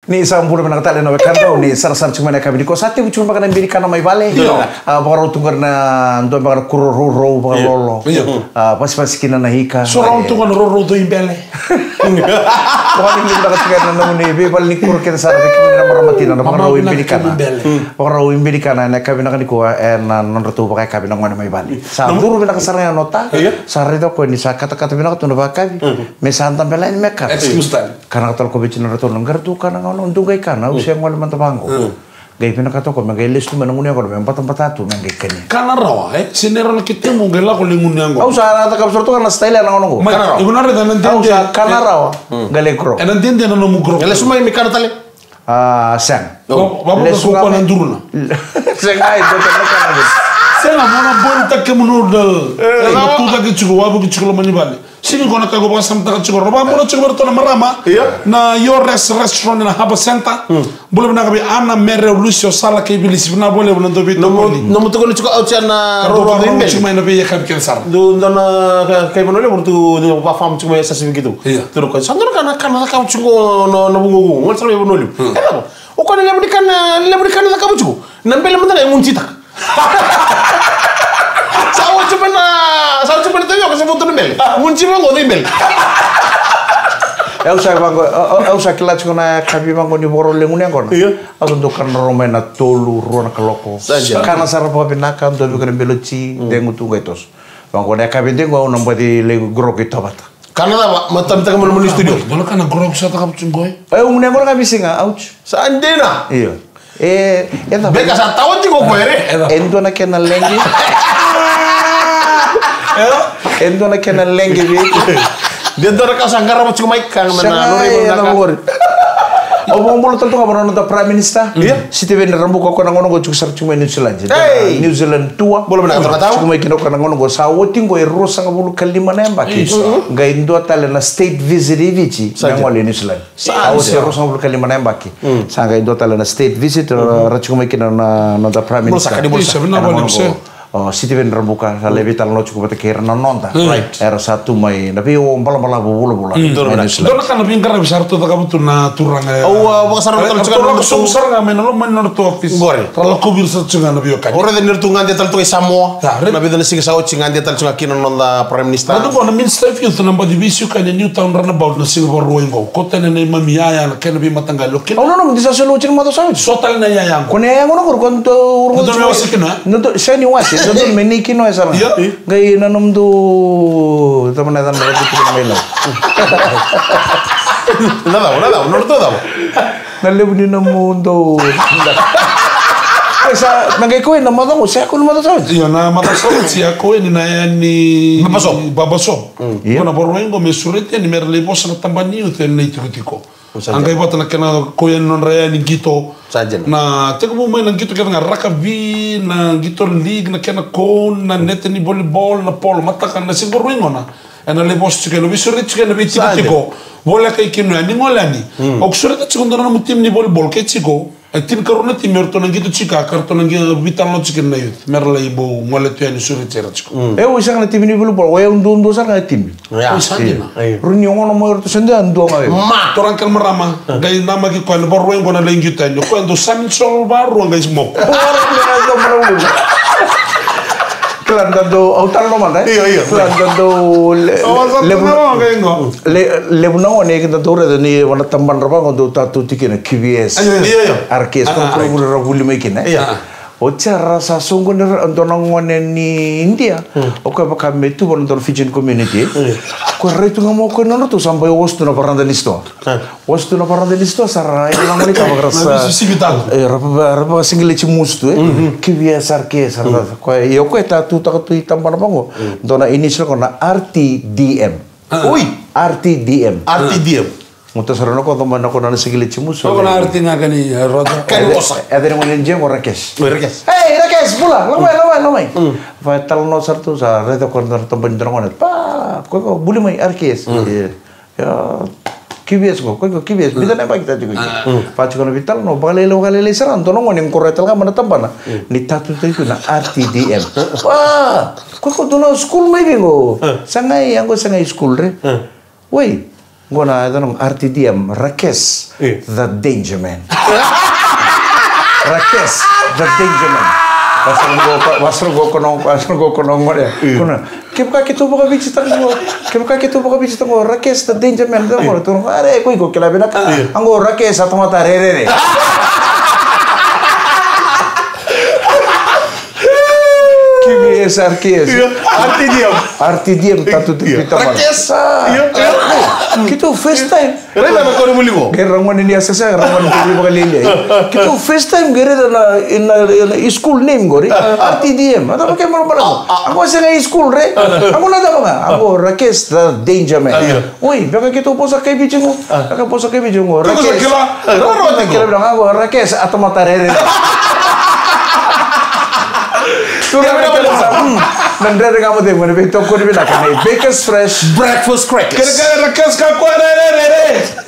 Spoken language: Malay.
Ni sampur mana kata leno karena ni sar cuma nak kami di kosati cuma makan biri karena mai bale. Baru tu karena untuk makan kuroro baru lolo. Pas kina nahika. Sorong tu kan roro tu imbele. Tuhan ini kita katakan namun ni bebal ni kur kita sar bikin nama ramatina nama rawi biri karena. Rawi biri karena nak kami nak di kuah non ratu pakai kami nak mana mai bale. Sampur mana kesarnya nota. Sar itu kau ni kata-kata bina kau tu nak pakai. Mesantam bela ini mereka. Karena kalau kau bicara ratu nenggar tu karena untuk gay kana usia yang malam mantap angko. Gay pina kato ko magai list tu menangunya ko empat tu magai kanya. Kana rawa sinera kita mau gela ko lingunya angko. Au sa ta kapsur tu kana style na ngono ko. Kana rawa. Ibu nare dan nanti. Au sa kana rawa. Gale kro. Nanti dia nanu mugro. Gale sumai mi kana tali. Sang. Bapak ko ko nanduruna. Sang ai do ta kana. Sang amona bonta ke munudal. Tu ta ke chugo wabu ke chugo mani bali. Sini kau nak kau bawa sampai tak cukup, apa mula cukup bertolak merama, na your restaurant na haba center, boleh benar kami ana mere Lucio Sala kau beli sebenarnya boleh benar tu beli. Nomu tu kau cukup aucian na roba roba cuma yang nabi kau kensar. Do na kau mana boleh tu paham cuma esas begitu. Terus kau sandur kan kau cukup na bungu, nggak sampai benar lu. Kenapa? Oh kau ni lebih kan nak kau cukup, nampak lemah tak yang muncita. Sao cuma itu yo kasi foto nembel. Munci mango nembel. Eu sa kilat ko na kabi mango ni boro lengun yang kono. Aku untuk kan romena tolu ruana kaloko. Karena sarap pa pinaka do bi kan beloci dengu tu gaitos. Mango na kabi dengu au namba di legu grok itu bata. Karena apa? Mata kita kemana di studio. Dulu kan grok sa takap cunggoy. Un yang kono kabi singa ouch. Sa andena. Iya. Beka sa tawon ti ko pere. Endo na kena lengi. Endo na kena lengi bi. Dia dora ka sanggar mo cuma ikan mana nuri Omong bulu tentu kabar nonton Prime Minister. Siti ben rambu ko nang ngono go sar cuma New Zealand. New Zealand tua. Boleh benar tahu. Cuma ikino kana ngono go sawo tingo ero sanga bulu kalima namba ki. Ga indo tale na state visit vici nang wali New Zealand. Sawo ero sanga bulu kalima namba ki. Sanga indo tale na state visit ra cuma ikino na nonton Prime Minister. Siti ben rambuka sa lebi tal no cukup kira nonta. Era satu mai tapi bala bulu. Dona kan lebih karena besar tu tak kamu tu na turang. Pasar tal turang besar nggak main lo main tu office. Kalau kau bisa cungan lebih oke. Orang dengar tungan dia tal tu Samoa. Nabi dan sih sao cungan dia tal cungan kino nonda Prime Minister. Nanti kau namin staff itu nampak divisi kan New Town runabout na Singapore ruang kau. Kota ni mami ayah kan lebih matanggal. Oh no bisa selalu cing mata sao. Sotal na ayah. Kau ni ayah ngono kau tu urut. Nonton saya ni wasi. Nonton meniki no esa. Gay nanom tu teman teman mereka itu melo. Nada, no todo. Nalibuni na mundo. Sa nagay ko na matang siya ko na matang. Iya na matang siya ko ni babaso. Kuna borwengo mesuret ni merlebos na tambaniu ten neitrutiko. Angkai buat nak kena koyen non raya ni gitu. Na teko mo main gitu kena rakabi na gitu league na kena kon na net ni volleyball na polo matakan na sing borwengo na. Ena lebos chike no bisurit chike no bitiko. Bola kay kinu ni ngolani. Ok surit chike ndona mo team ni volleyball kay chiko. Tim karuna tim merto nang gitu chika karto nang vital no chike na youth. Merla ibo ngole tu ni surit chera chiko. Usang na tim ni volleyball. Undo sa na tim. Ya. Runi ngono mo to sende ando ngawe. Ma torang kan merama. Gay nama ki ko bor wen gona lengi tan. Ko ando samin sol baru ngai smok. Kelan dando autal no manda. Iya. Kelan dando lebu na one kita tore ni wana tamban raba ngondo tatu tikina KBS. Iya. Arkes ko pro rabuli mekina. Iya. Ocha rasa sungguh nonton ni India. Oke pakai metu nonton Fijian community. Ko retu ngamo ko nono tu sampai wastu na paranda listo. Wastu na paranda listo sara ini ngamo ni kabar rasa. Rapa single cimus tu KBS Arkes sara. Ko yo ko tatu takatu tampan bango. Dona initial ko na RTDM. RTDM. Muta sarano ko teman ako na sigili cimus. Kau na arti nga kani roda. Ada yang ngomongin jeng orang Rakes. Hey, Rakes pulang, lamai. Vital no sartu sa reto corner tempat dorong pa, kau boleh mai Arkes. Ya, KBS kau KBS. Bisa nampak kita juga. Pak kalau vital no balele seran. Tono ngomongin koretel kan mana tempat na. Ni tatu itu na RTDM. Wah, kau tu na school mai kau. Sangai yang kau sangai school re. Woi. Ngona itu arti diam, Rakes, the danger man. Rakes, the danger man. Pasal go konong mo deh. Kuna, kaya kita buka bici tanggo, Rakes, the danger man. Dah mo tu, are koi go kila bina ka. Anggo Rakes atau mata rere. KBS RKS. Arti diam tatu kita Rakes. Kita first time. Rela ba ko muli ko? Kaya rangon ini asasa rangon ini bakal lili. Kita first time gere in school name gore. Arti diam. Atau pakai malu. Aku asal school re. Aku nada banga. Aku Rakes the danger man. Oi, baka kita posa kay bijingo. Baka posa kay bijingo. Rakes. Kila bilang aku Rakes atau mata rere. Nandre kamu teh mana betul kau ni bilang kan Baker's Fresh Breakfast crackers. Kira-kira Rakes ka ko re.